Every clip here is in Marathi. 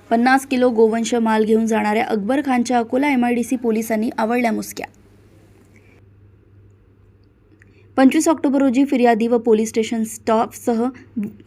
50 किलो गोवंश माल घेऊन जाणाऱ्या अकबर खानच्या अकोला MIDC पोलिसांनी आवळल्या मुसक्या। 25 ऑक्टोबर रोजी फिर्यादी व पोलीस स्टेशन स्टाफसह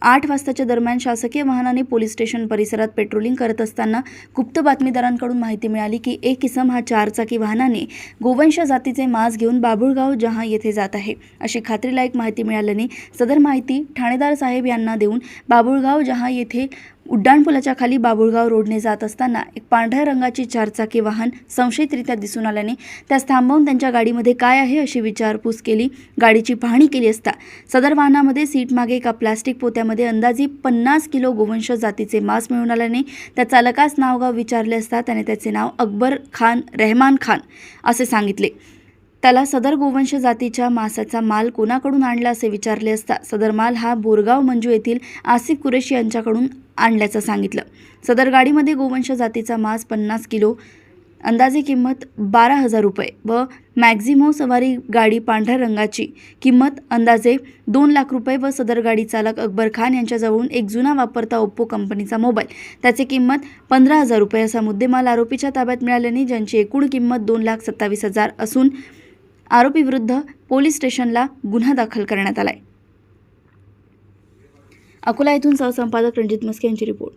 8 वाजताच्या दरम्यान शासकीय वाहनाने पोलीस स्टेशन परिसरात पेट्रोलिंग करत असताना गुप्त बातमीदारांकडून माहिती मिळाली की एक इसम हा 4 चाकी वाहनाने गोवंश जातीचे मांस घेऊन बाबुळगाव जहां येथे जात आहे अशी खात्रीलायक माहिती मिळाल्याने सदर माहिती ठाणेदार साहेब यांना देऊन बाबुळगाव जहां येथे उड्डाणपुलाच्या खाली बाबुळगाव रोडने जात असताना एक पांढऱ्या रंगाची 4 चाकी वाहन संशयितरित्या दिसून आल्याने त्यास थांबवून त्यांच्या गाडीमध्ये काय आहे अशी विचारपूस केली। गाडीची पाहणी केली असता सदर वाहनामध्ये सीट मागे एका प्लास्टिक पोत्यामध्ये अंदाजे 50 किलो गोवंश जातीचे मांस मिळून आल्याने त्या चालकास नावगाव विचारले असता त्याने त्याचे नाव अकबर खान रहमान खान असे सांगितले। त्याला सदर गोवंश जातीच्या मांसाचा माल कोणाकडून आणला असे विचारले असता सदर माल हा बोरगाव मंजू येथील आसिफ कुरेशी यांच्याकडून आणल्याचं सांगितलं। सदर गाडीमध्ये गोवंश जातीचा मांस 50 किलो, अंदाजे किंमत 12,000 रुपये व मॅक्झिमो सवारी गाडी पांढऱ्या रंगाची किंमत अंदाजे 2 लाख रुपये व सदर गाडी चालक अकबर खान यांच्याजवळून एक जुना वापरता ओप्पो कंपनीचा मोबाईल त्याची किंमत 15,000 रुपये असा मुद्देमाल आरोपीच्या ताब्यात मिळाल्याने ज्यांची एकूण किंमत 2,27,000 असून आरोपी विरुद्ध पोलीस स्टेशनला गुन्हा दाखल करण्यात आलाय। अकोला येथून सहसंपादक रणजित मस्के यांची रिपोर्ट।